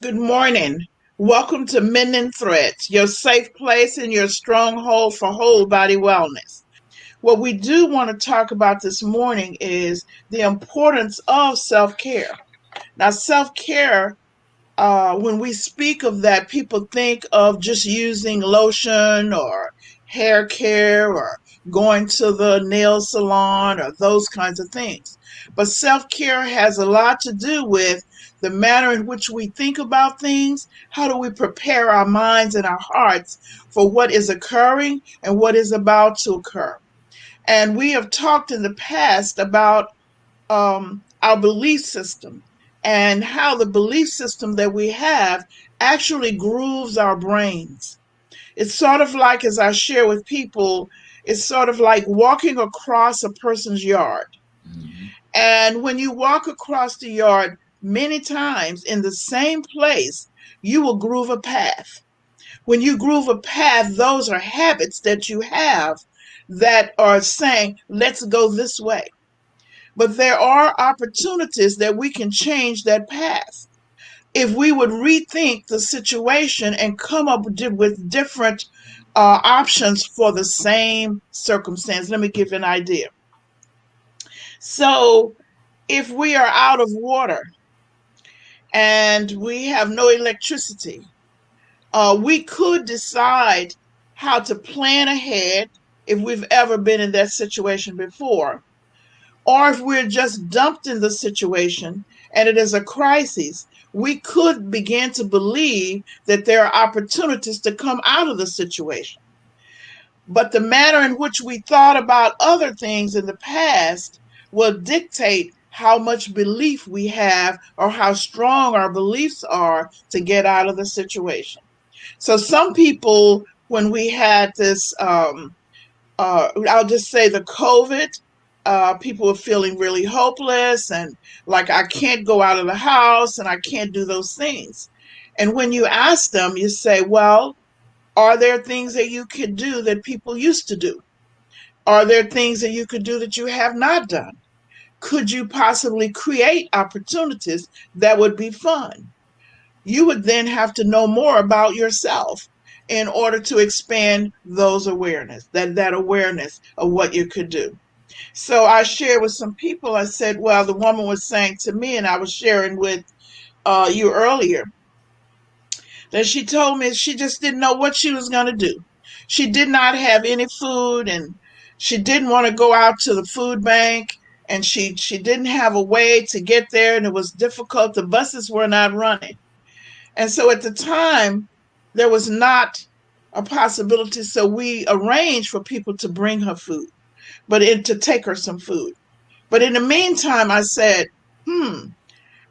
Good morning. Welcome to Mending Threads, your safe place and your stronghold for whole body wellness. What we do want to talk about this morning is the importance of self care. Now, self care, when we speak of that, people think of just using lotion or hair care or going to the nail salon or those kinds of things. But self care has a lot to do with the manner in which we think about things. How do we prepare our minds and our hearts for what is occurring and what is about to occur? And we have talked in the past about our belief system and how the belief system that we have actually grooves our brains. It's sort of like, as I share with people, it's sort of like walking across a person's yard. Hmm. And when you walk across the yard many times in the same place, you will groove a path. When you groove a path, those are habits that you have that are saying, let's go this way. But there are opportunities that we can change that path. If we would rethink the situation and come up with different options for the same circumstance. Let me give you an idea. So, if we are out of water and we have no electricity, we could decide how to plan ahead if we've ever been in that situation before, or if we're just dumped in the situation and it is a crisis, we could begin to believe that there are opportunities to come out of the situation. But the manner in which we thought about other things in the past will dictate how much belief we have or how strong our beliefs are to get out of the situation. So some people, when we had this I'll just say the COVID, people were feeling really hopeless and like, I can't go out of the house and I can't do those things. And when you ask them, you say, well, are there things that you could do that people used to do? Are there things that you could do that you have not done? Could you possibly create opportunities that would be fun? You would then have to know more about yourself in order to expand those awareness, that awareness of what you could do. So I shared with some people, I said, well, the woman was saying to me, and I was sharing with you earlier, that she told me she just didn't know what she was going to do. She did not have any food, and she didn't want to go out to the food bank, and she didn't have a way to get there, and it was difficult. The buses were not running. And so at the time, there was not a possibility. So we arranged for people to bring her food, to take her some food. But in the meantime, I said,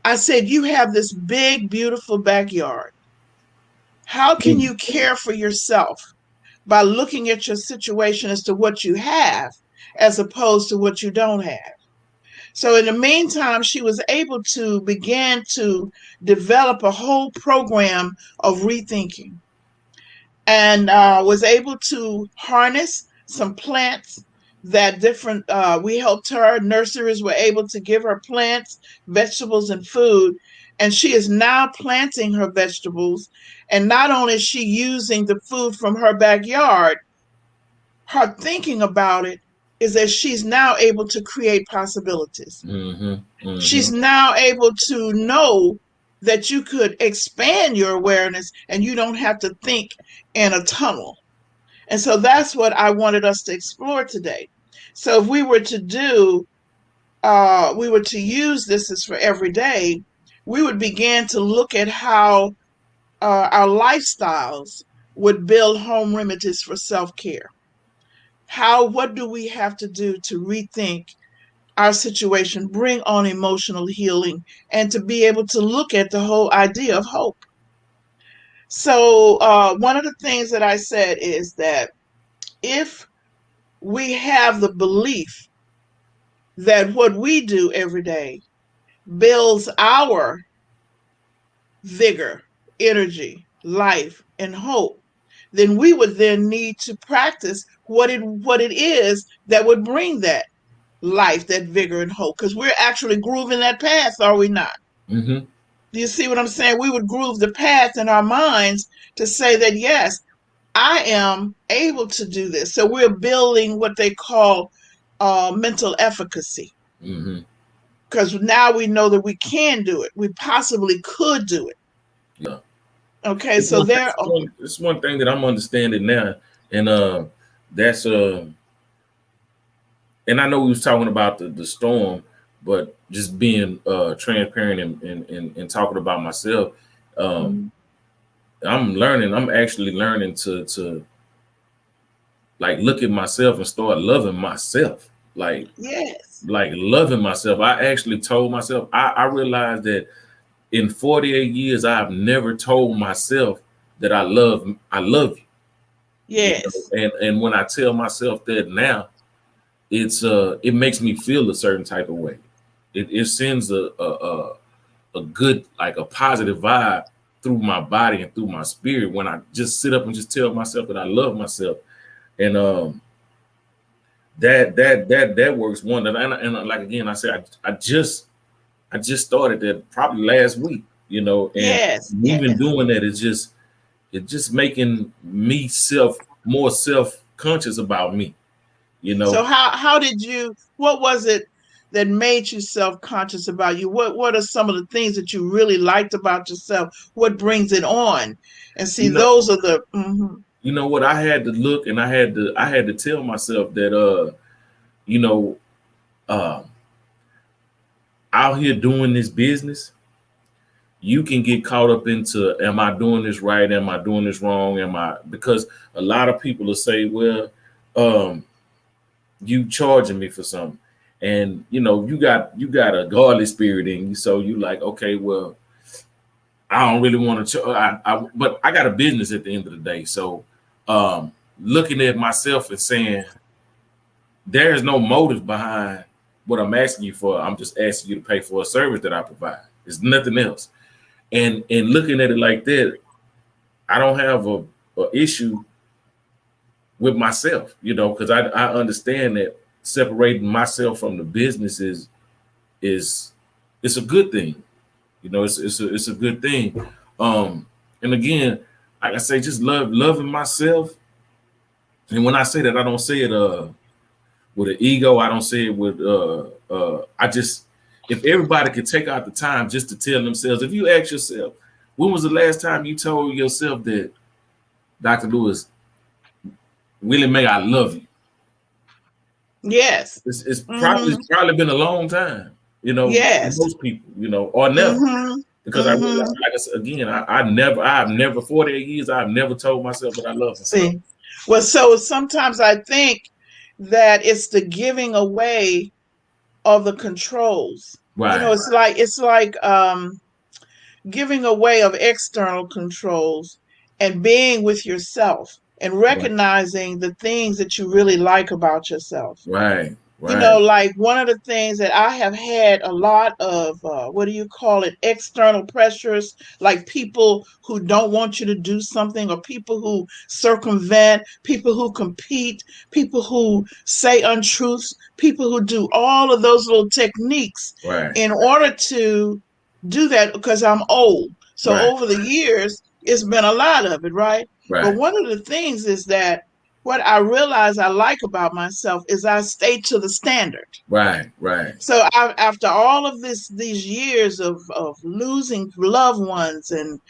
I said, you have this big, beautiful backyard. How can you care for yourself by looking at your situation as to what you have as opposed to what you don't have? So in the meantime, she was able to begin to develop a whole program of rethinking and was able to harness some plants that different we helped her. Nurseries were able to give her plants, vegetables, and food, and she is now planting her vegetables. And not only is she using the food from her backyard, her thinking about it is that she's now able to create possibilities. Hmm. She's Hmm. now able to know that you could expand your awareness and you don't have to think in a tunnel. And so that's what I wanted us to explore today. So if we were to we were to use this as for every day, we would begin to look at how our lifestyles would build home remedies for self care. What do we have to do to rethink our situation, bring on emotional healing, and to be able to look at the whole idea of hope? So, one of the things that I said is that if we have the belief that what we do every day builds our vigor, energy, life, and hope, then we would then need to practice what it is that would bring that life, that vigor, and hope. Because we're actually grooving that path, are we not? Hmm. Do you see what I'm saying? We would groove the path in our minds to say that, yes, I am able to do this. So we're building what they call mental efficacy, Mm-hmm. because now we know that we can do it. We possibly could do it. Yeah. Okay, It's so one, there. it's one, it's one thing that I'm understanding now, and that's and I know we was talking about the storm, but just being transparent and talking about myself, um, Mhm. I'm learning. I'm actually learning to like look at myself and start loving myself. Yes, Like loving myself. I actually told myself. I realized that in 48 years, I have never told myself that I love you. You know, yes. and when I tell myself that now, it makes me feel a certain type of way. It sends a good, like a positive vibe through my body and through my spirit when I just sit up and just tell myself that I love myself. And that works wonder. And like again, I said I just started that probably last week, you know, and Yes, even yes. doing that is just making me more self conscious about me, you So know. how did you? What was it that made you self conscious about you? What are some of the things that you really liked about yourself? What brings it on? And see, You know, those are the. Mhm. you know what, I had to look and I had to tell myself that you know, uh out here doing this business, you can get caught up into, am I doing this right? Am I doing this wrong? Am I, because a lot of people will say, well, um, you charging me for something. And you got a godly spirit in you. So you like, okay, well, I don't really want to but I got a business at the end of the day. So looking at myself and saying, there is no motive behind what I'm asking you for. I'm just asking you to pay for a service that I provide. It's nothing else. And looking at it like that, I don't have a issue with myself, because I understand that separating myself from the business is it's a good thing. It's a good thing. And again, like I say, just loving myself. And when I say that, I don't say it with an ego. I don't say it with I just, if everybody could take out the time just to tell themselves, if you ask yourself, when was the last time you told yourself that, Dr. Lewis, Willie Mae, I love you? Yes. It's probably Mhm. it's probably been a long time, for Yes. most people, or never. Mhm. Because I realize, Mhm. like I said again, I have never 48 years, I've never told myself that I love myself. See. Well, so sometimes I think that it's the giving away of the controls. Right, It's like giving away of external controls and being with yourself and right, recognizing the things that you really like about yourself. right, You right, know, like one of the things that I have had a lot of, what do you call it, external pressures, like people who don't want you to do something, or people who circumvent, people who compete, people who say untruths, people who do all of those little techniques right, in order to do that, because I'm old. So right, over the years, it's been a lot of it, right? But right, one of the things is that what I realize I like about myself is I stay to the standard. right, right, So after all of these years of losing loved ones and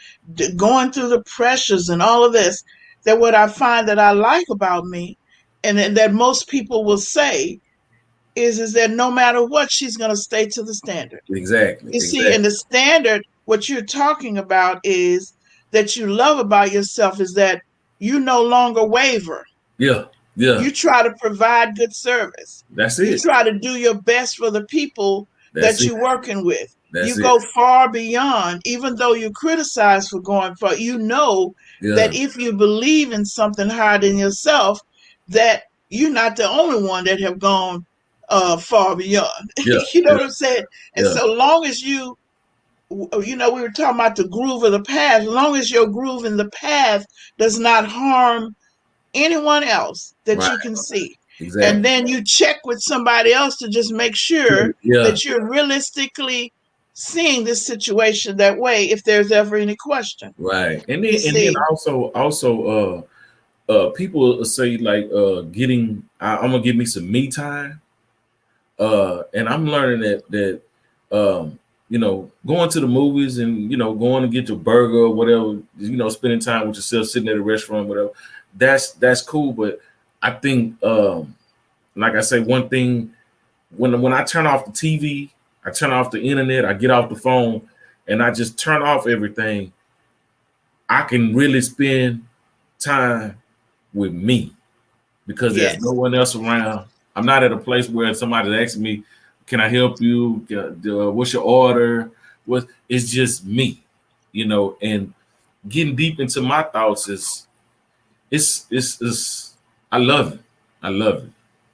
going through the pressures and all of this, that what I find that I like about me, and that most people will say, is that no matter what, she's going to stay to the standard. exactly, You see, and exactly. the standard, what you're talking about is that you love about yourself is that you no longer waver. Yeah, yeah, You try to provide good service. that's You it, try to do your best for the people that's that it, you're working with. that's You it. go far beyond, even though you're criticized for going far. You know Yeah, that if you believe in something higher than yourself, that you're not the only one that have gone far beyond. yeah, You know yeah, what I'm saying? And yeah, so long as we were talking about the groove of the path, as long as your groove in the path does not harm anyone else that right, you can see. And exactly. then you check with somebody else to just make sure Yeah, that you're realistically seeing this situation that way if there's ever any question. Right. You And then see, people say like I'm gonna give me some me time. And I'm learning that going to the movies and going to get your burger or whatever, spending time with yourself, sitting at a restaurant, whatever, that's cool. But I think like I say, one thing, when I turn off the TV, I turn off the internet, I get off the phone, and I just turn off everything, I can really spend time with me because there's no yes, one else around. I'm not at a place where somebody's asking me, "Can I help you? What's your order?" It's just me, and getting deep into my thoughts is it's I love it. I love it. I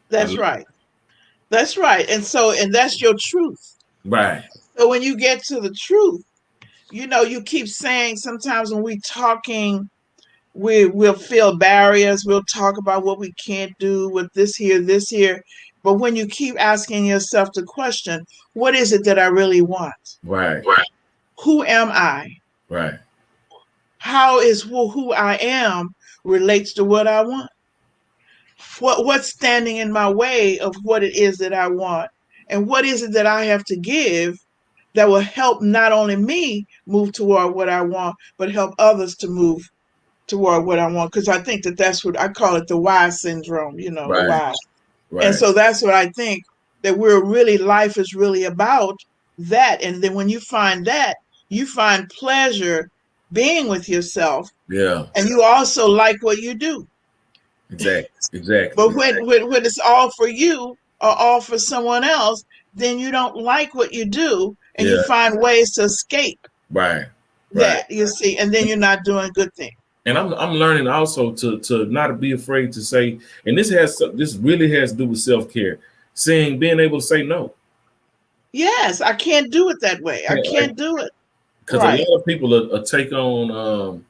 that's love right. That's right. And that's your truth. Right, So when you get to the truth, you keep saying sometimes when we talking, we'll feel barriers. We'll talk about what we can't do with this here. But when you keep asking yourself the question, what is it that I really want? right, Who am I? right. How is who I am relates to what I want? What's standing in my way of what it is that I want? And what is it that I have to give that will help not only me move toward what I want, but help others to move toward what I want? Because I think that that's what I call it, the why syndrome, the Right, why. And right. so that's what I think, that life is really about that. And then when you find that, you find pleasure being with yourself, Yeah, and you also like what you do. exactly, exactly, But exactly. when it's all for you or all for someone else, then you don't like what you do, and you Yeah, find ways to escape right, right. that, you see, and then you're not doing good things. And I'm learning also to not be afraid to say, and this really has to do with self care, saying being able to say no. Yes, I can't do it that way. I Like, can't do it. because a Right. lot of people are take on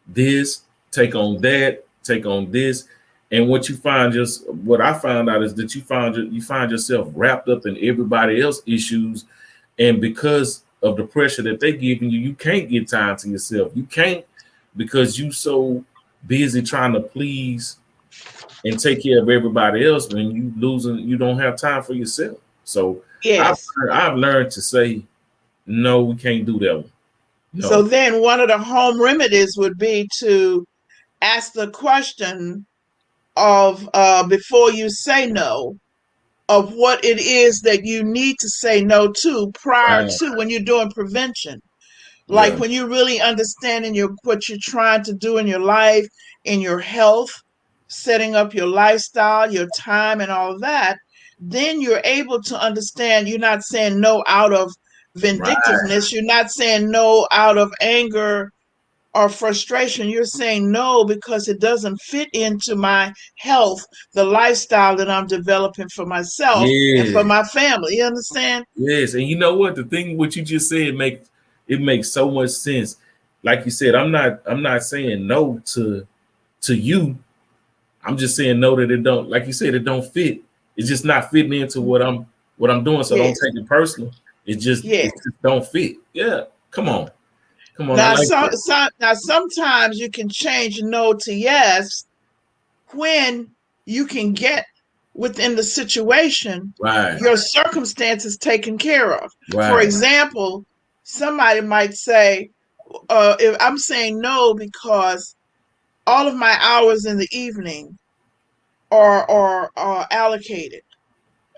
this, take on that, take on this, and what I found out is that you find yourself wrapped up in everybody else's issues, and because of the pressure that they giving you, you can't get time to yourself. You can't because you so busy trying to please and take care of everybody else when you don't have time for yourself. So I've Yes. I've learned to say no, we can't do that one. So No. then one of the home remedies would be to ask the question of, before you say no, of what it is that you need to say no to prior Right. to, when you're doing prevention. Like Yeah. when you really understanding what you're trying to do in your life, in your health, setting up your lifestyle, your time, and all of that, then you're able to understand you're not saying no out of Right. vindictiveness. You're not saying no out of anger or frustration. You're saying no because it doesn't fit into my health, the lifestyle that I'm developing for myself and for Yeah. my family. You understand? Yes. And you know what? The thing what you just said makes so much sense. Like you said, I'm not saying no to you. I'm just saying no that it don't, like you said, it don't fit. It's just not fitting into what I'm doing. So don't Yes. take it personal. It Yes. just don't fit. Yeah. Come on. Come on. I Now, like that. sometimes you can change no to yes when you can get within the situation Right. your circumstances taken care of. For Right. example, somebody might say, if I'm saying no because all of my hours in the evening are allocated.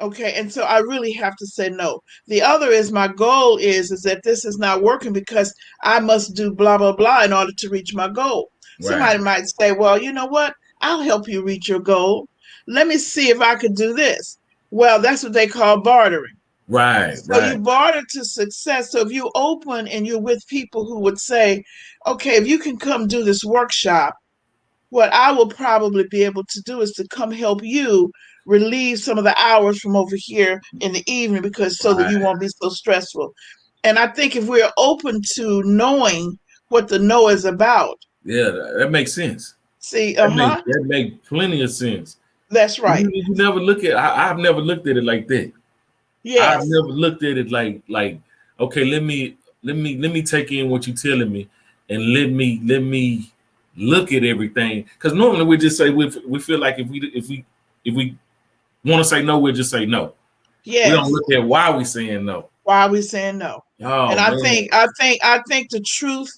Okay, and so I really have to say no. The other is, my goal is that this is not working because I must do blah blah blah in order to reach my goal. Right. Somebody might say, well, you know what? I'll help you reach your goal. Let me see if I could do this. Well, that's what they call bartering. Right. So you Right. barter to success. So if you open and you're with people who would say, okay, if you can come do this workshop, what I will probably be able to do is to come help you relieve some of the hours from over here in the evening, because so that you Right. won't be so stressful. And I think if we're open to knowing what the no is about, Yeah, that makes sense. see, That make uh-huh, that make plenty of sense. that's right. You never look at I've never looked at it like that. I've Yes. never looked at it like okay, let me take in what you're telling me, and let me look at everything. Because normally we just say we feel like if we want to say no, we'll just say no. We don't Yes. look at why we saying no. Why are we saying no? And Oh I man, think I think I think the truth,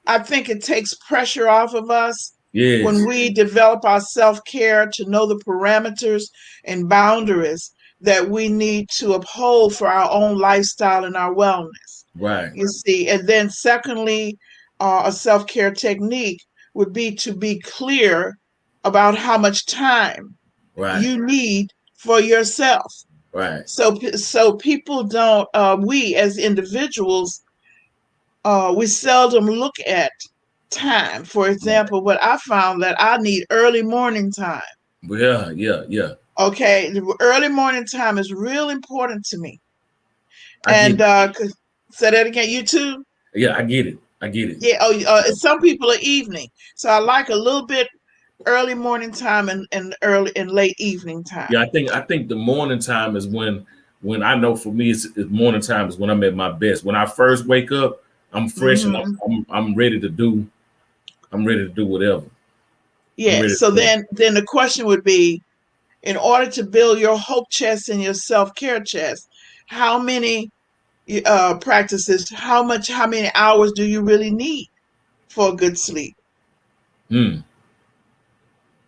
I think it takes pressure off of us when yes, we develop our self-care to know the parameters and boundaries that we need to uphold for our own lifestyle and our wellness. right, You see, and then secondly, a self-care technique would be to be clear about how much time right, you need for yourself. right, So people don't. We as individuals, we seldom look at time. For right. example, what I found that I need early morning time. Yeah, yeah, yeah. Okay, the early morning time is real important to me. I get And it. say that again. You too. Yeah, I get it. I get it. Yeah. Oh, Yeah, some people are evening, so I like a little bit early morning time and early and late evening time. yeah. I think the morning time is when I know for me it's morning time is when I'm at my best. When I first wake up, I'm fresh and Hmm. I'm ready to do. I'm ready to do whatever. I'm Yeah. ready So to go. then the question would be, in order to build your hope chest and your self care chest, how many practices, how many hours do you really need for a good sleep? Hmm.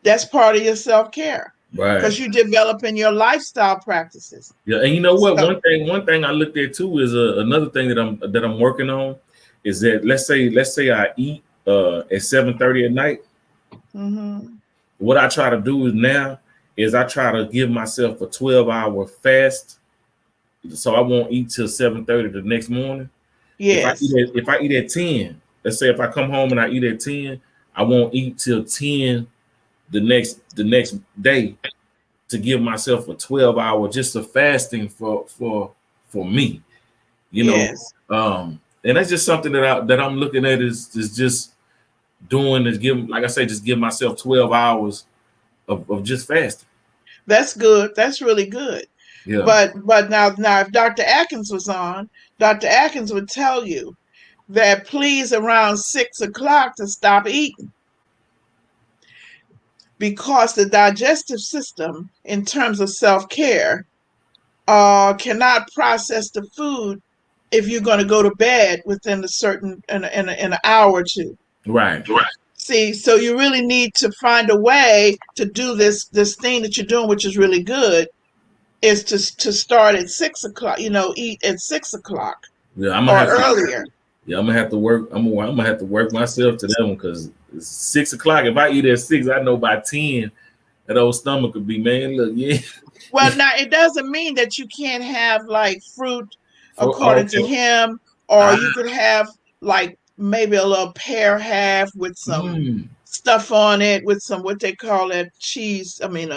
That's part of your self care Right. because you're developing your lifestyle practices. Yeah, and you know what? So, One thing I looked at too is another thing that I'm working on is that let's say I eat at 7:30 at night. mhm, What I try to do is now is I try to give myself a 12-hour fast, so I won't eat till 7:30 the next morning. yes, If I eat at 10, let's say if I come home and I eat at 10, I won't eat till 10 the next day to give myself a 12-hour just a fasting for me, you know. yes. And that's just something that I'm looking at is just doing is give like I say, just give myself 12 hours of just fasting. That's good. That's really good. Yeah. But now if Dr. Atkins was on, Dr. Atkins would tell you that please around 6 o'clock to stop eating because the digestive system, in terms of self care, cannot process the food if you're going to go to bed within a certain in an hour or two. Right. See, so you really need to find a way to do this thing that you're doing, which is really good, is to start at 6 o'clock. Eat at 6 o'clock Yeah, I'm gonna or have to. earlier. Yeah, I'm gonna have to work. I'm gonna have to work myself to that one because it's 6 o'clock. If I eat at 6, I know by 10 that old stomach could be, man. Look, yeah. Well, now it doesn't mean that you can't have like fruit, according to Okay. him, or Ah, you could have like maybe a little pear half with some mm. stuff on it, with some what they call it cheese. I mean,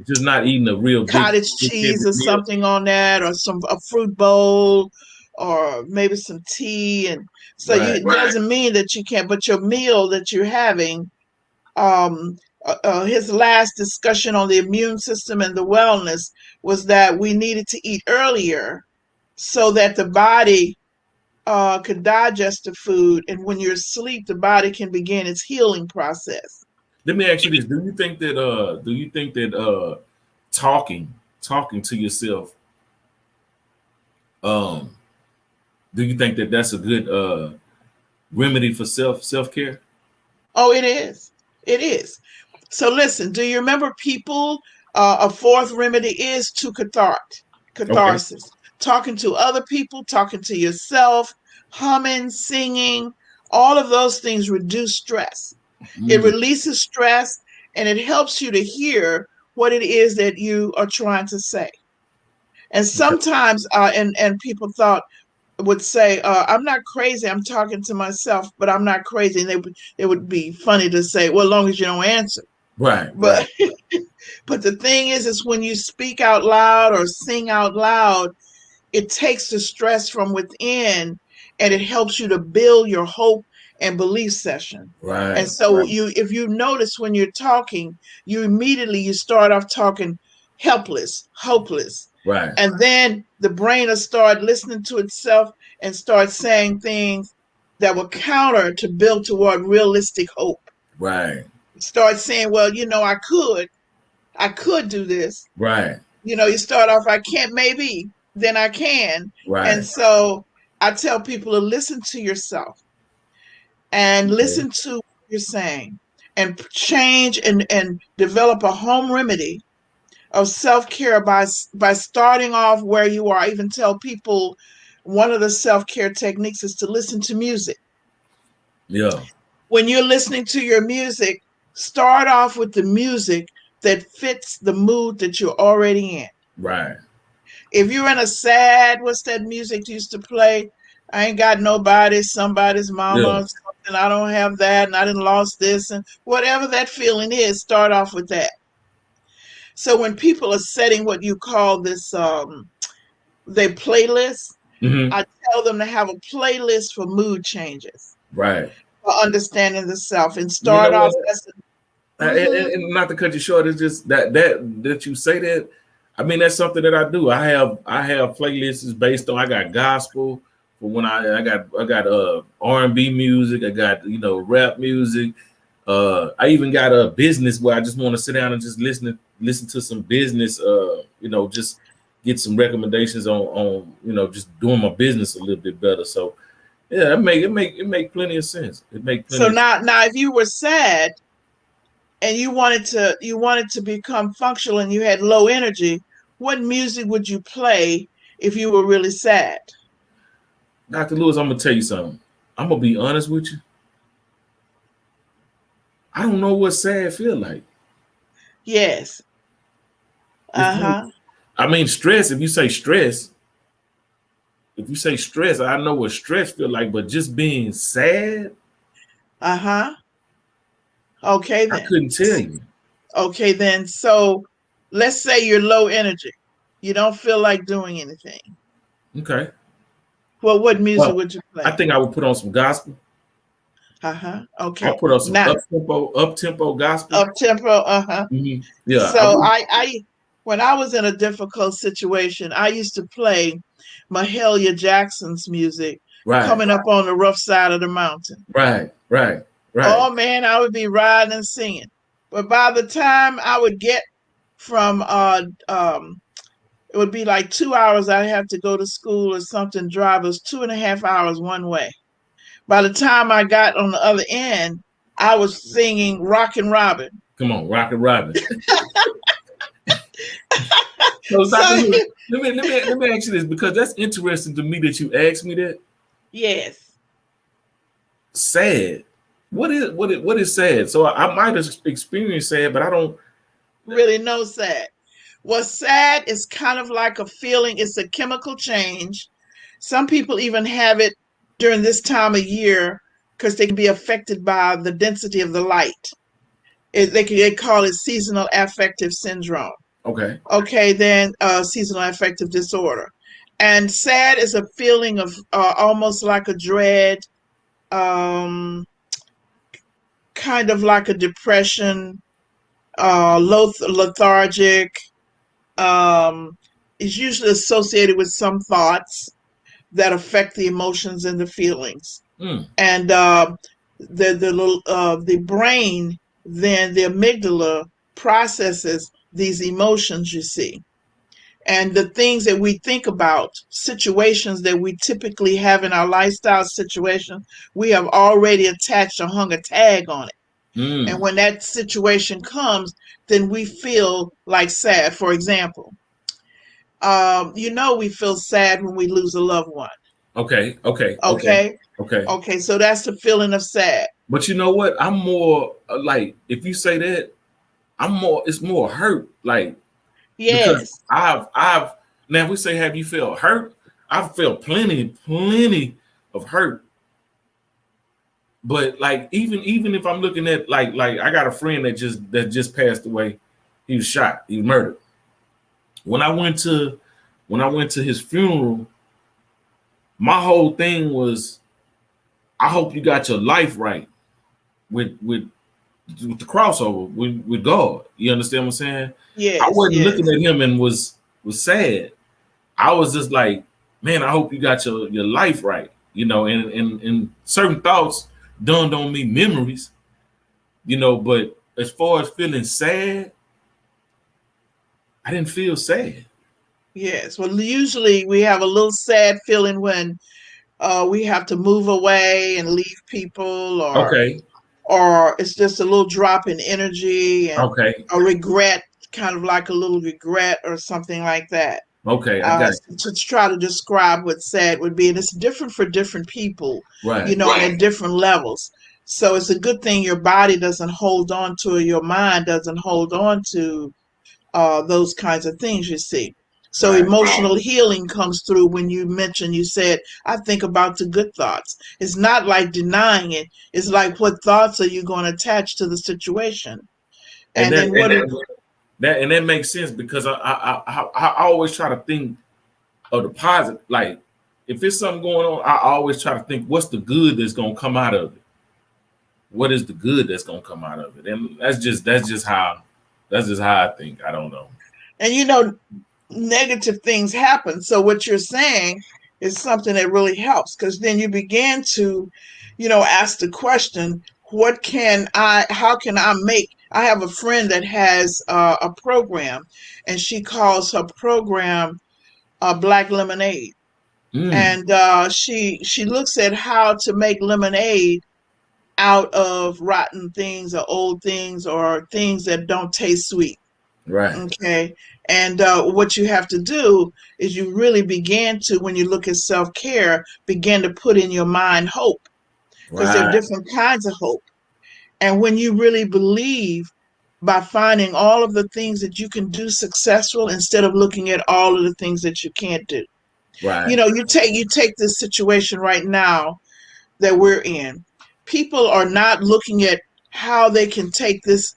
Just not eating a real cottage big heavy cheese or meal. something on that, or some a fruit bowl, or maybe some tea. And so Right. it doesn't mean that you can't, but your meal that you're having, um, his last discussion on the immune system and the wellness was that we needed to eat earlier so that the body could digest the food, and when you're asleep, the body can begin its healing process. Let me ask you this: Do you think that talking to yourself, um, do you think that that's a good remedy for self care? Oh, it is. It is. So listen, do you remember people? A fourth remedy is Okay. catharsis. Talking to other people, talking to yourself, humming, singing, all of those things reduce stress. It Mm, releases stress and it helps you to hear what it is that you are trying to say. And okay. sometimes, and people would say, "I'm not crazy. I'm talking to myself, but I'm not crazy." And it would be funny to say, "Well, as long as you don't answer." Right. But Right. but the thing is when you speak out loud or sing out loud, it takes the stress from within and it helps you to build your hope and belief session. And Right. so Right. if you notice when you're talking, you start off talking helpless, hopeless. Right. And then the brain will start listening to itself and start saying things that will counter to build toward realistic hope. Right. Start saying, well, I could do this. Right. You start off, I can't, maybe, then I can. And Right. so I tell people to listen to yourself and Okay. listen to what you're saying and change and develop a home remedy of self-care by starting off where you are. I even tell people one of the self-care techniques is to listen to music. Yeah. When you're listening to your music, start off with the music that fits the mood that you're already in. Right. If you're in a sad, what's that music used to play? I ain't got nobody, somebody's mama Yeah. or something. I don't have that, and I didn't lost this, and whatever that feeling is, start off with that. So when people are setting what you call this, their playlist, Hmm. I tell them to have a playlist for mood changes, Right. for understanding the self, and You know start off. what? That's And, mm-hmm. and not to cut you short, it's just that you say that. I mean, that's something that I do. I have playlists based on. I got gospel for when I got R&B music. I got rap music. I even got a business where I just want to sit down and just listen to some business. Just get some recommendations on just doing my business a little bit better. So yeah, it make plenty of sense. It make So plenty of now, if you were sad and you wanted to become functional and you had low energy, what music would you play if you were really sad? Dr. Lewis, I'm gonna tell you something. I'm gonna be honest with you. I don't know what sad feel like. Yes. It's like, Uh-huh. I mean, stress. If you say stress, I know what stress feel like. But just being sad, Uh-huh. Okay I then. couldn't tell you. Okay then. So let's say you're low energy. You don't feel like doing anything. Okay. Well, what music Well, would you I play? think I would put on some gospel. Uh-huh. I'll Okay. put on some Now, up tempo gospel. up tempo, uh-huh. Yeah, I So would. I when I was in a difficult situation, I used to play Mahalia Jackson's music, Right, Coming Up on the Rough Side of the Mountain. right, right, right. Oh man, I would be riding and singing. But by the time I would get from it would be like 2 hours. I'd have to go to school or something, drive us 2.5 hours one way. By the time I got on the other end, I was singing Rockin' Robin. Come on, Rocket Robin. So, Dr. So Lewis, let me ask you this because that's interesting to me that you asked me that. yes, Sad. What is sad? So I might have experienced sad, but I don't. really no sad. What's sad is kind of like a feeling, it's a chemical change. Some people even have it during this time of year because they can be affected by the density of the light. They call it seasonal affective syndrome. Okay. Okay, then seasonal affective disorder. And sad is a feeling of almost like a dread, um, kind of like a depression, lethargic. Um, is usually associated with some thoughts that affect the emotions and the feelings. Mm, And the brain, then the amygdala processes these emotions. You see, and the things that we think about, situations that we typically have in our lifestyle situation, we have already attached or hung a tag on it. And mm. when that situation comes, then we feel like sad. For example, we feel sad when we lose a loved one. Okay. Okay. Okay. Okay. Okay. Okay. So that's the feeling of sad. But you know what? I'm more like if you say that, I'm more. It's more hurt. Like because Yes. I've now if we say have you felt hurt? I've felt plenty of hurt. But like even if I'm looking at like I got a friend that just passed away. He was shot. He was murdered. When I went to his funeral, my whole thing was I hope you got your life right with with the crossover with God. You understand what I'm saying? I Yes, wasn't yes, looking at him and was sad. I was just like, man, I hope you got your life right. And certain thoughts dawned on me, memories, but as far as feeling sad, I didn't feel sad. yes. Well, usually we have a little sad feeling when we have to move away and leave people, Okay. or it's just a little drop in energy and Okay. a regret, kind of like a little regret or something like that. Okay. I got it. To try to describe what sad would be, and it's different for different people, Right. at different levels. So it's a good thing your body doesn't hold on to it, your mind doesn't hold on to those kinds of things, you see. So Right. emotional healing comes through when you said, I think about the good thoughts. It's not like denying it. It's like, what thoughts are you going to attach to the situation? And And that then and what are, that makes sense because I always try to think of the positive. Like if there's something going on, I always try to think what's the good that's gonna come out of it. What is the good that's gonna come out of it? And that's just how I think. I don't know. and negative things happen. So what you're saying is something that really helps, because then you begin to, ask the question, how can I make, I have a friend that has a program, and she calls her program Black Lemonade. Mm, And she looks at how to make lemonade out of rotten things or old things or things that don't taste sweet. right, Okay. And what you have to do is you really begin to, when you look at self care, begin to put in your mind hope, because there are right, different kinds of hope. And when you really believe, by finding all of the things that you can do successful instead of looking at all of the things that you can't do. right, You take this situation right now that we're in. People are not looking at how they can take this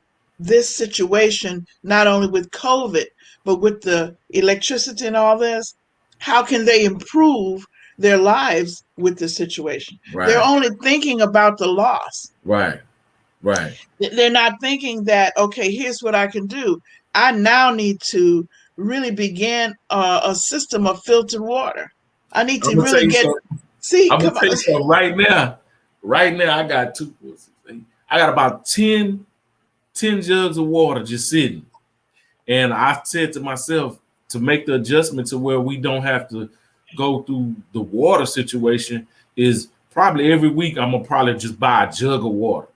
situation, not only with COVID, but with the electricity and all this. How can they improve their lives with the situation? They're right, only thinking about the loss. right, right. They're not thinking that, okay, here's what I can do. I now need to really begin a system of filtered water. I need I'm to gonna tell really you get, something. see, I'm gonna come tell on. you something right now. Right now, I got two. I got about 10 jugs of water just sitting. And I said to myself to make the adjustment to where we don't have to go through the water situation is probably every week I'm gonna probably just buy a jug of water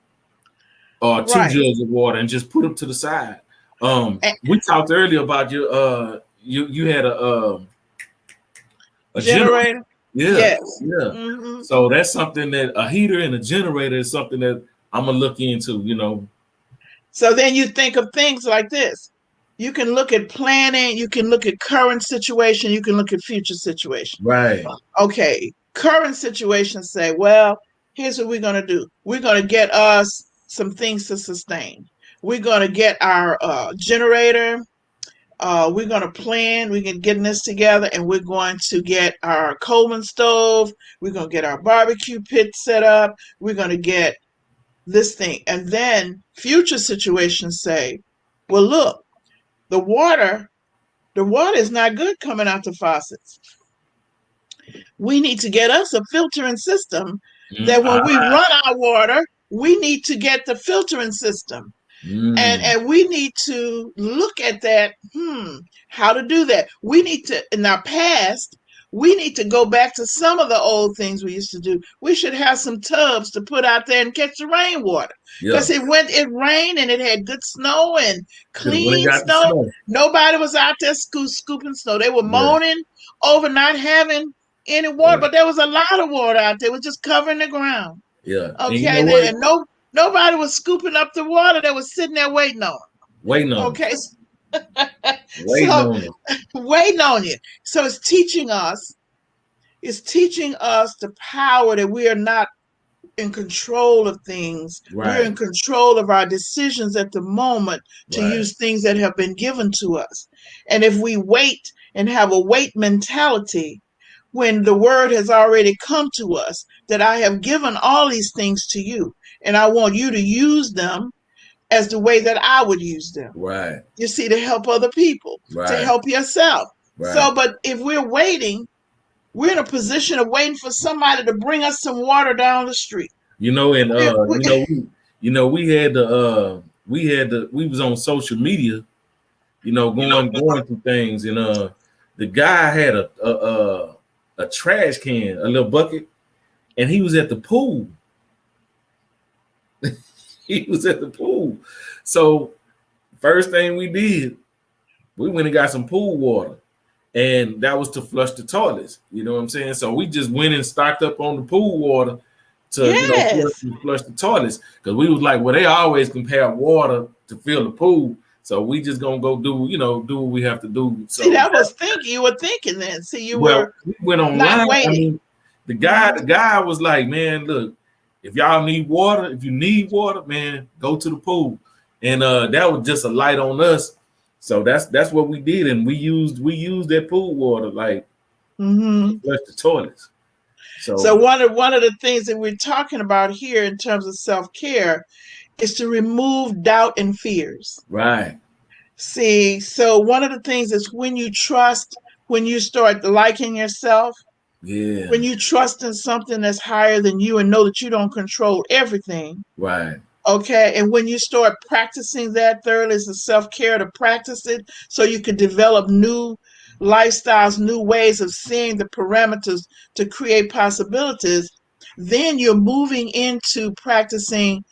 or two Right. jugs of water and just put them to the side. A- We talked earlier about you had a generator. Generator? Yeah, Yes. yeah. Hmm. So that's something that a heater and a generator is something that I'm gonna look into. So then you think of things like this. You can look at planning, you can look at current situation, you can look at future situation. Right, Okay, current situation say, well, here's what we're going to do. We're going to get us some things to sustain. We're going to get our generator. We're going to plan. We're getting this together, and we're going to get our Coleman stove. We're going to get our barbecue pit set up. We're going to get this thing. And then future situations say, well, look, the water, the water is not good coming out the faucets. We need to get us a filtering system mm, that when we run our water, we need to get the filtering system. And mm, and we need to look at that, how to do that. We need to, in our past, we need to go back to some of the old things we used to do. We should have some tubs to put out there and catch the rainwater. yeah. Because it rained and it had good snow and Could have went and clean got the snow. snow. Nobody was out there scooping snow. They were Yeah, moaning over not having any water, yeah, but there was a lot of water out there. It was just covering the ground. yeah. And you Okay, know what? and nobody was scooping up the water. They was sitting there waiting on Waiting it. on Okay, us. Waiting so on us. waiting on you. So it's teaching us the power that we are not in control of things. We're Right, in control of our decisions at the moment to right, use things that have been given to us. And if we wait and have a wait mentality, when the word has already come to us that I have given all these things to you and I want you to use them, as the way that I would use them. Right. You see, to help other people, to Right. help yourself. Right. So, but if we're waiting, we're in a position of waiting for somebody to bring us some water down the street. You know, and We, we, we was on social media, going through things, and the guy had a trash can, a little bucket, and he was at the pool. He was at the pool. So first thing we did, we went and got some pool water. And that was to flush the toilets. You know what I'm saying? So we just went and stocked up on the pool water to, yes. flush the toilets. Because we was like, well, they always compare water to fill the pool. So we just gonna go do what we have to do. See, So that was thinking. You were thinking then. See, you well, were we went not online. I waiting. mean, the guy, Mm-hmm. the guy was like, man, look, if y'all need water, if you need water, man, go to the pool. And that was just a light on us. So that's what we did, and we used that pool water like to Mm-hmm. flush the toilets. So So one of the things that we're talking about here in terms of self-care is to remove doubt and fears. right, See, so one of the things is when you trust, when you start liking yourself, yeah, when you trust in something that's higher than you and know that you don't control everything, right, okay? And when you start practicing that thoroughly, it's a self-care to practice it so you can develop new lifestyles, new ways of seeing the parameters to create possibilities, then you're moving into practicing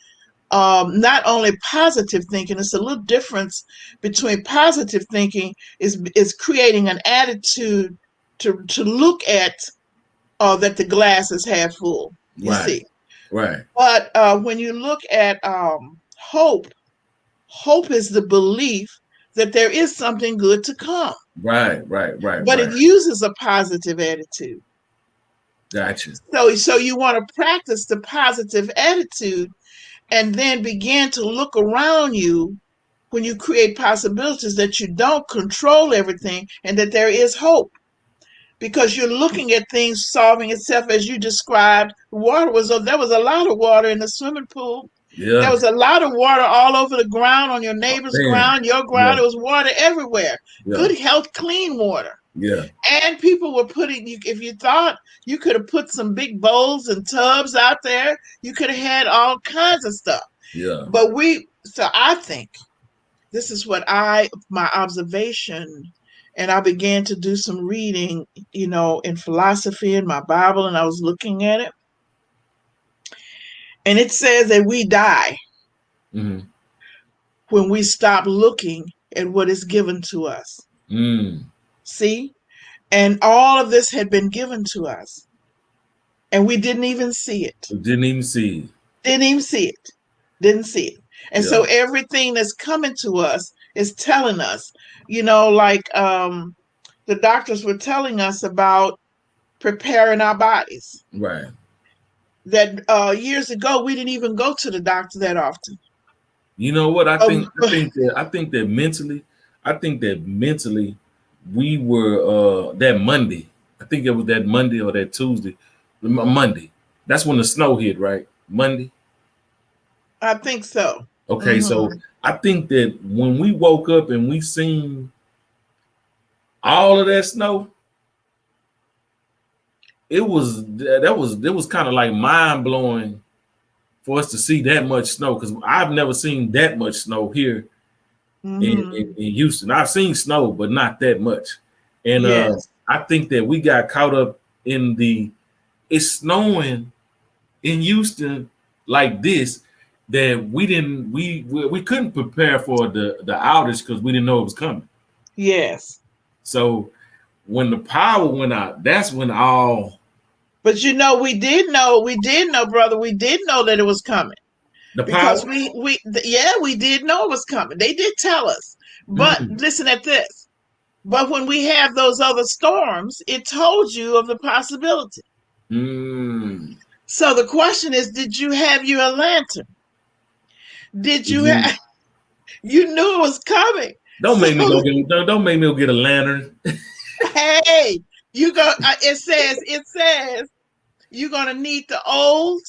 not only positive thinking. It's a little difference between positive thinking is creating an attitude to look at that the glass is half full. You right, see, right, but when you look at hope, hope is the belief that there is something good to come, right, right, right, but it right. uses a positive attitude. Gotcha. So you want to practice the positive attitude and then begin to look around you when you create possibilities that you don't control everything and that there is hope because you're looking at things solving itself as you described. There was a lot of water in the swimming pool. There Yeah, was a lot of water all over the ground, on your neighbor's man. ground, your Yeah, ground. There was water everywhere. yeah, Good health, clean water. yeah, And people were putting, if you thought you could have put some big bowls and tubs out there, you could have had all kinds of stuff. yeah. So I think this is my observation, and I began to do some reading, in philosophy in my Bible, and I was looking at it, and it says that we die Mm-hmm. when we stop looking at what is given to us. Mm. See? And all of this had been given to us, and we didn't even see it. We didn't even see it. Didn't even see it. Didn't see it. And Yeah, so everything that's coming to us is telling us, like the doctors were telling us about preparing our bodies. right. That years ago we didn't even go to the doctor that often. You know what? I Um, think I think that I think that mentally, I think that mentally we were that Monday. I think it was that Monday or that Tuesday. Monday. That's when the snow hit, right? Monday. I think so. Okay, so Hmm. I think that when we woke up and we seen all of that snow, it was kind of like mind blowing for us to see that much snow because I've never seen that much snow here Hmm. in Houston. I've seen snow, but not that much. And Yes. I think that we got caught up in it's snowing in Houston like this that we couldn't prepare for the outage because we didn't know it was coming. Yes. So when the power went out, that's when all But we did know, brother, we did know that it was coming the because power. yeah, we did know it was coming. They did tell us. But Mm, listen at this. But when we have those other storms, it told you of the possibility. mm. So the question is, did you have your lantern? Did Did you you have, you knew it was coming. don't So make me go get don't make me go get a lantern. hey, it says you're going to need the old,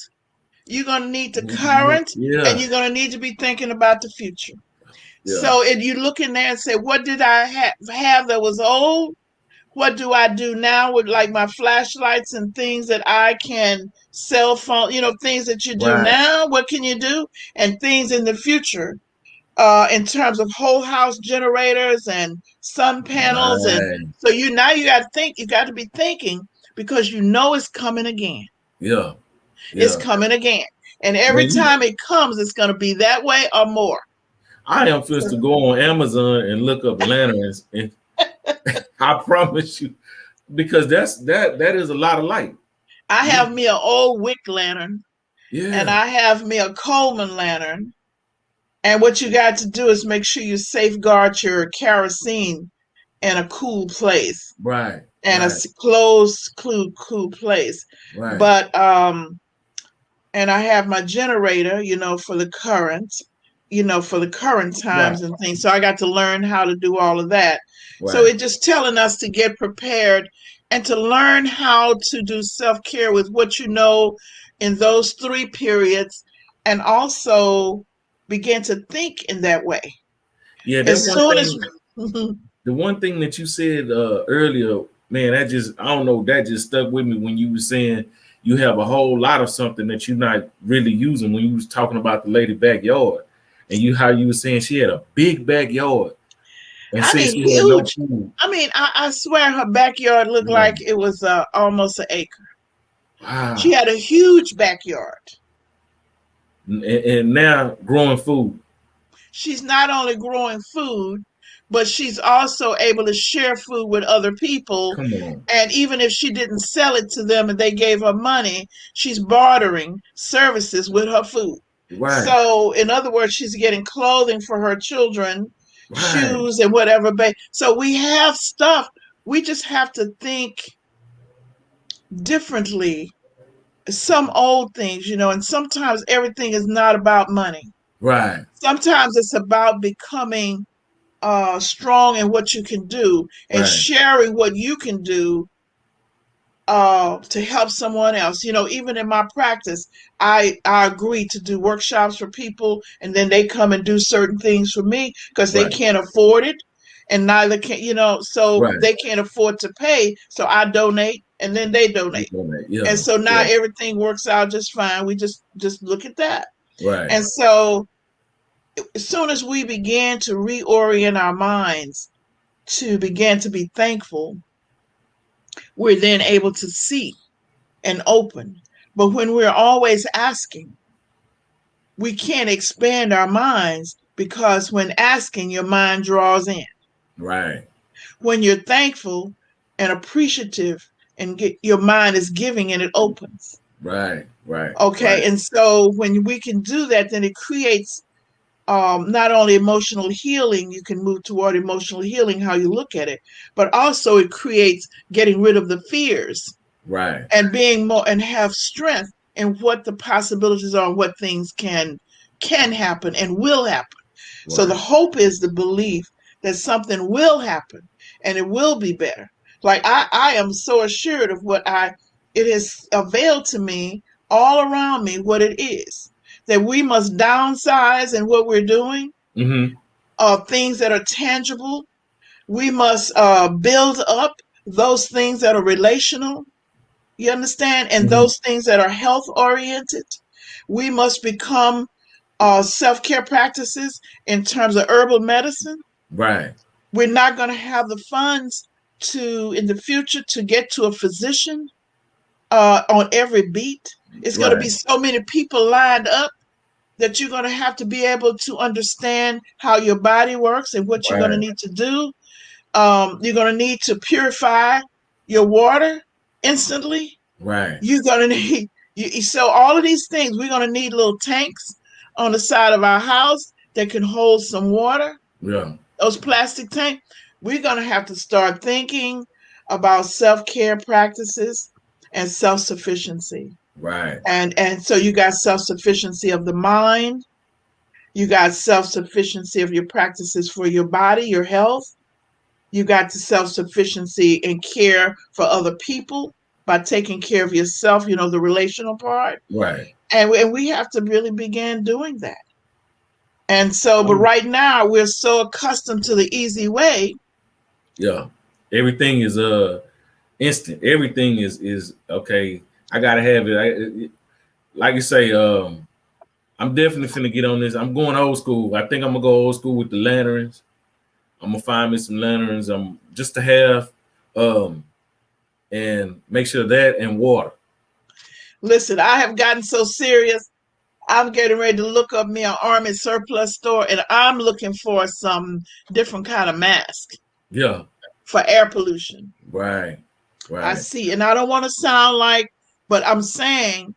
you're going to need the current, and Yeah, you're going to need to be thinking about the future. yeah, So if you look in there and say, what did I have that was old? What do I do now with like my flashlights and things that I can cell phone, things that you do right, now? What can you do? And things in the future, in terms of whole house generators and sun panels. And right, so you got to think, you got to be thinking because you know it's coming again. yeah, It's yeah. coming again. And every Man, time it comes, it's going to be that way or more. I am supposed to go on Amazon and look up lanterns, and I promise you, because that is a lot of light. I Yeah, have me an old wick lantern and yeah, I have me a Coleman lantern. And what you got to do is make sure you safeguard your kerosene in a cool place right, and a right, closed, cool place. right, But and I have my generator, for the current, for the current right, times and things. So I got to learn how to do all of that. So right. it's just telling us to get prepared and to learn how to do self care with what you know in those 3 periods, and also begin to think in that way. Yeah, that As one soon as thing. The one thing that you said earlier, man, that just I don't know, that just stuck with me when you were saying you have a whole lot of something that you're not really using when you was talking about the lady backyard. And you how you were saying she had a big backyard and I said mean, she had no huge. food. I mean, I swear her backyard looked Yeah. like it was almost an acre. She Wow. had a huge backyard. And now growing food. She's not only growing food, but she's also able to share food with other people. Come on. And even if she didn't sell it to them and they gave her money, she's bartering services with her food. Right. So, in other words, she's getting clothing for her children, Right. shoes, and whatever. So, we have stuff. We just have to think differently. Some old things, and sometimes everything is not about money. Right. Sometimes it's about becoming strong in what you can do and Right. sharing what you can do to help someone else. Even in my practice, I agree to do workshops for people, and then they come and do certain things for me because they Right. can't afford it, and neither can so Right. they can't afford to pay. So I donate, and then they You donate, know that. and Yeah. so now Yeah. everything works out just fine. We just look at that, Right. and so as soon as we begin to reorient our minds to begin to be thankful, we're then able to see and open. But when we're always asking, we can't expand our minds because when asking, your mind draws in. Right. When you're thankful and appreciative and your mind is giving and it opens. Right. Right. Okay. Right. And so when we can do that, then it creates not only emotional healing, you can move toward emotional healing, how you look at it, but also it creates getting rid of the fears Right. and being more and have strength in what the possibilities are and what things can happen and will happen. So the Right. hope is the belief that something will happen and it will be better. Like I am so assured of what it has availed to me all around me what it is. That we must downsize in what we're doing, Mm-hmm. things that are tangible. We must build up those things that are relational, you understand? And Mm-hmm. those things that are health oriented. We must become self care practices in terms of herbal medicine. Right. We're not going to have the funds in the future to get to a physician on every beat. It's going to be Right. so many people lined up that you're going to have to be able to understand how your body works and what you're going to Right. need to do. You're going to need to purify your water instantly. Right. You're gonna need so all of these things. We're gonna need little tanks on the side of our house that can hold some water. Yeah. Those plastic tanks. We're gonna have to start thinking about self-care practices and self-sufficiency. Right. And so you got self-sufficiency of the mind. You got self-sufficiency of your practices for your body, your health. You got the self-sufficiency and care for other people by taking care of yourself, the relational part. Right. and we have to really begin doing that. And so, but Um, right now we're so accustomed to the easy way. yeah, everything is instant. Everything is okay. I gotta have it. Like you say, I'm definitely finna get on this. I'm going old school. I think I'm gonna go old school with the lanterns. I'm gonna find me some lanterns. Just to have, um, and make sure that and water. Listen, I have gotten so serious. I'm getting ready to look up me an army surplus store, and I'm looking for some different kind of mask Yeah, for air pollution. right, I right. see, and I don't want to sound like, but I'm saying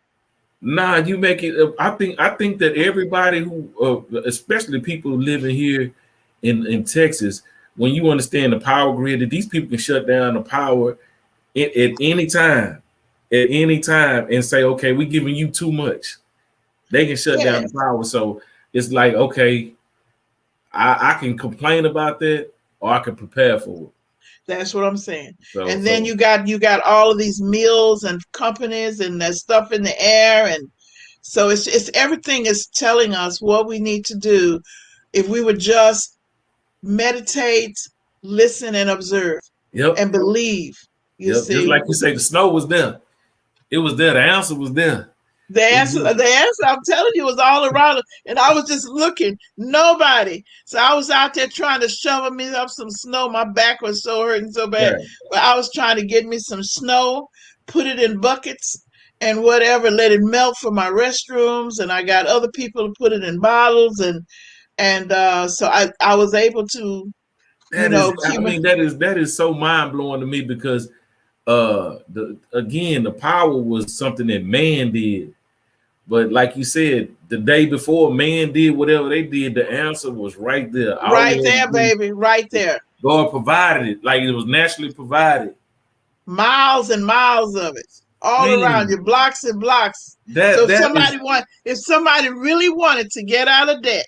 Nah, you make it. I think that everybody who, especially people living here in Texas, when you understand the power grid, that these people can shut down the power at any time, and say, okay, we're giving you too much. They can shut down yes, the power. So it's like, okay, I can complain about that, or I can prepare for it. that's what I'm saying. So And then so you got all of these mills and companies and that stuff in the air, and so it's everything is telling us what we need to do if we would just meditate, listen, and observe yep, and believe. You yep. Just see, like you say, the snow was there. It was there. The answer was there. the We answer, just, the answer, I'm telling you, was all around us. And I was just looking, nobody. So I was out there trying to shovel me up some snow. My back was so hurting so bad. right. But I was trying to get me some snow, put it in buckets and whatever, let it melt for my restrooms. And I got other people to put it in bottles. And so I was able to, That is, I keep my, mean, that is so mind blowing to me because the power was something that man did. But like you said, the day before man did whatever they did, the answer was right there. All right you had to there, do, baby, right there. God provided it, like it was naturally provided. Miles and miles of it all around Man, you, blocks and blocks. So that that is if somebody really wanted to get out of debt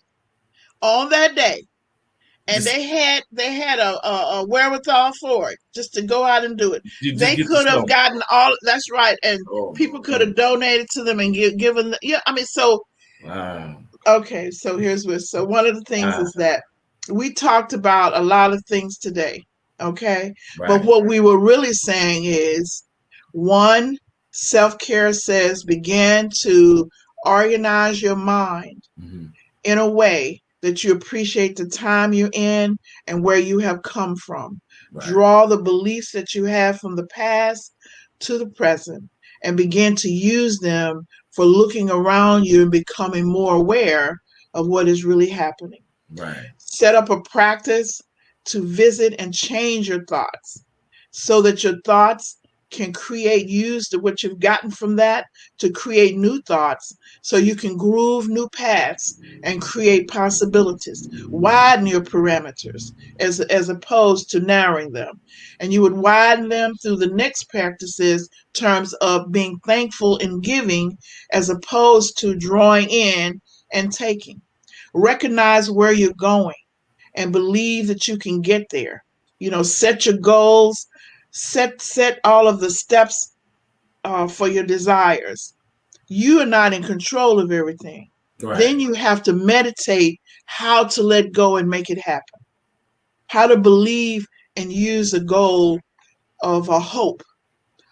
on that day, and just they had a wherewithal for it, just to go out and do it, you just they get the could have snow. gotten all. That's right, and Oh people could my have donated to them and given. Yeah, I mean, so wow, okay, so here's what. So one of the things wow, is that we talked about a lot of things today, okay? But right, what we were really saying is one, self-care says begin to organize your mind hmm, in a way that you appreciate the time you're in and where you have come from. right, Draw the beliefs that you have from the past to the present and begin to use them for looking around you and becoming more aware of what is really happening. right, Set up a practice to visit and change your thoughts so that your thoughts can create, use what you've gotten from that to create new thoughts so you can groove new paths and create possibilities. Widen your parameters as opposed to narrowing them. And you would widen them through the next practices, terms of being thankful and giving as opposed to drawing in and taking. Recognize where you're going and believe that you can get there. Set your goals, set all of the steps for your desires. You are not in control of everything. right, Then you have to meditate how to let go and make it happen. How to believe and use a goal of a hope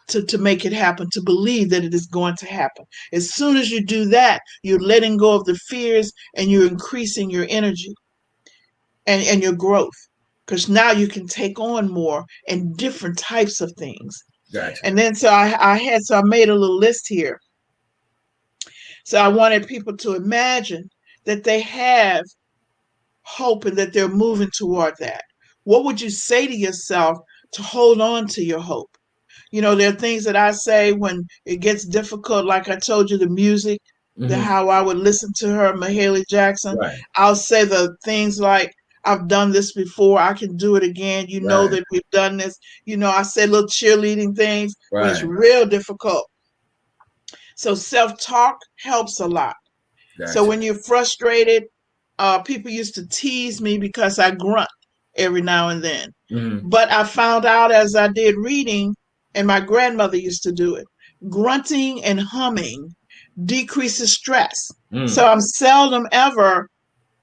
to make it happen, to believe that it is going to happen. As soon as you do that, you're letting go of the fears and you're increasing your energy and your growth, because now you can take on more and different types of things. gotcha. And then so I made a little list here. So I wanted people to imagine that they have hope and that they're moving toward that. What would you say to yourself to hold on to your hope? There are things that I say when it gets difficult, like I told you, the music, the Hmm, how I would listen to her, Mahalia Jackson. right, I'll say the things like, I've done this before, I can do it again. You know right, that we've done this. I say little cheerleading things when it's right, real difficult. So self-talk helps a lot. So gotcha. when you're frustrated, people used to tease me because I grunt every now and then. Hmm, But I found out as I did reading, and my grandmother used to do it, grunting and humming decreases stress. Mm. So I'm seldom ever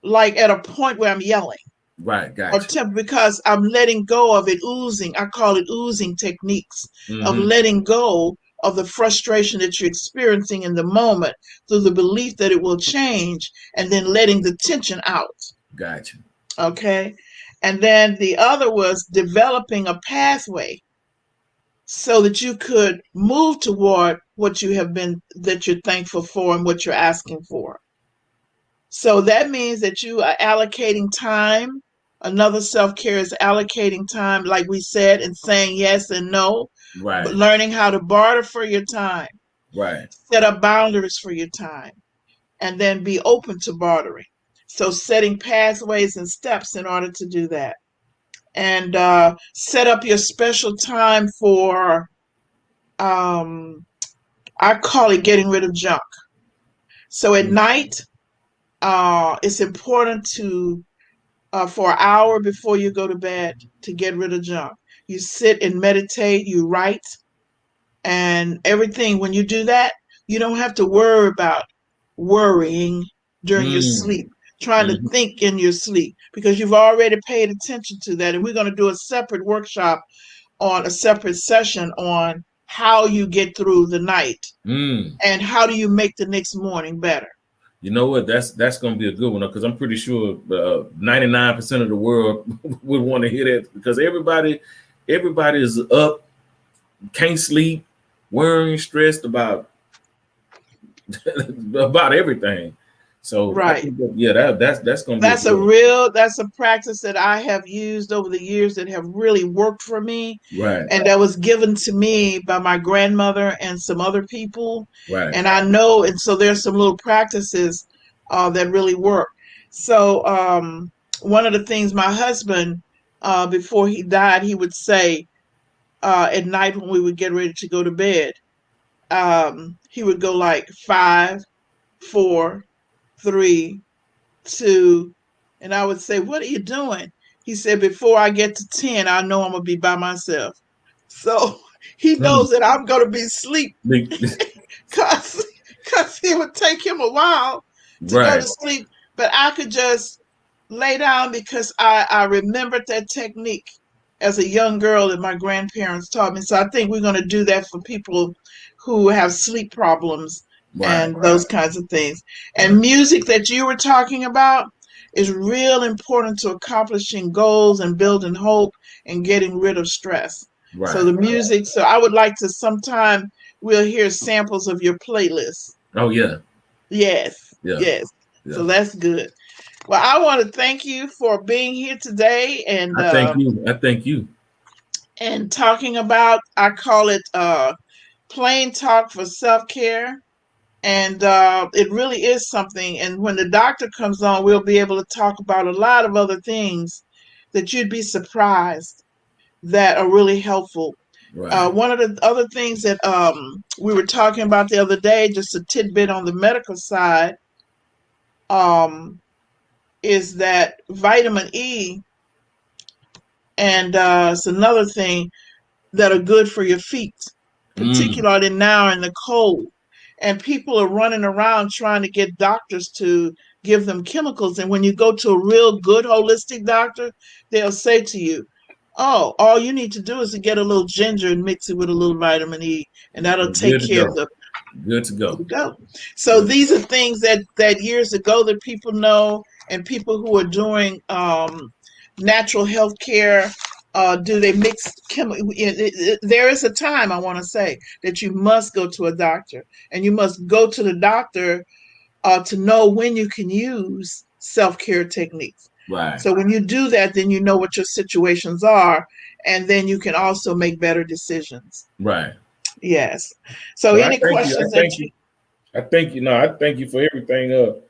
like at a point where I'm yelling Right. or Gotcha. because I'm letting go of it oozing. I call it oozing techniques of Mm-hmm. letting go of the frustration that you're experiencing in the moment through the belief that it will change and then letting the tension out. Gotcha. Okay. And then the other was developing a pathway so that you could move toward what you have been, that you're thankful for and what you're asking for. So that means that you are allocating time. Another self care is allocating time, like we said, and saying yes and no, but Right. learning how to barter for your time, Right. set up boundaries for your time, and then be open to bartering. So setting pathways and steps in order to do that. And set up your special time for, um, I call it getting rid of junk. So at Mm. night, it's important to for an hour before you go to bed to get rid of junk. You sit and meditate, you write, and everything. When you do that, you don't have to worry about worrying during your Mm. sleep, trying to Mm-hmm. think in your sleep, because you've already paid attention to that. And we're going to do a separate workshop on a separate session on how you get through the night Mm. and how do you make the next morning better. You know what? That's going to be a good one because I'm pretty sure 99% of the world would want to hear that because everybody is up, can't sleep, worrying, stressed about about everything. So I Right. think that, yeah, that's going to be a good one. That's a practice that I have used over the years that have really worked for me, Right. and that was given to me by my grandmother and some other people. Right. And I know, and so there's some little practices that really work. So one of the things my husband, before he died, he would say at night when we would get ready to go to bed, he would go like 5, 4, 3, 2, and I would say, "What are you doing?" He said, "Before I get to 10, I know I'm gonna be by myself." So he Mm. knows that I'm gonna be asleep Be- because it would take him a while to go right. to sleep, but I could just lay down because I remembered that technique as a young girl that my grandparents taught me. So I think we're going to do that for people who have sleep problems Right. and those kinds of things. And Right. music that you were talking about is real important to accomplishing goals and building hope and getting rid of stress. So Right. the music, so I would like to sometime we'll hear samples of your playlist. Oh yeah. Yes, Yeah. yes. Yeah. So that's good. Well, I want to thank you for being here today I thank you. I thank you. and talking about, I call it plain talk for self care. And it really is something. And when the doctor comes on, we'll be able to talk about a lot of other things that you'd be surprised that are really helpful. Right. One of the other things that we were talking about the other day, just a tidbit on the medical side, um, is that vitamin E, and it's another thing that are good for your feet, Mm. particularly now in the cold. And people are running around trying to get doctors to give them chemicals. And when you go to a real good holistic doctor, they'll say to you, "Oh, all you need to do is to get a little ginger and mix it with a little vitamin E, and that'll take Good to care of go. the." Good to There go. we go. So Good. these are things that years ago that people know, and people who are doing natural health care. Do they mix chemical? There is a time, I want to say, that you must go to a doctor, and you must go to the doctor to know when you can use self care techniques. Right. So when you do that, then you know what your situations are, and then you can also make better decisions. Right. Yes. So Well, I any thank you. I questions that thank you? you. I thank you. No, I thank you for everything.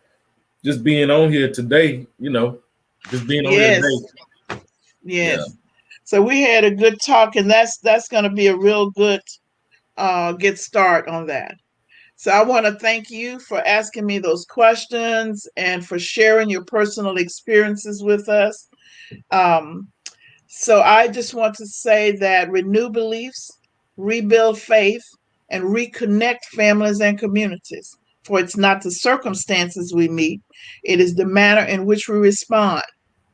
Just being on here today. Just being on here Yes. today. Yeah. Yes. So we had a good talk, and that's going to be a real good get start on that. So I want to thank you for asking me those questions and for sharing your personal experiences with us. Um, so I just want to say that renew beliefs, rebuild faith, and reconnect families and communities. For it's not the circumstances we meet, it is the manner in which we respond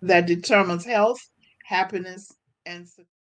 that determines health, happiness, and success.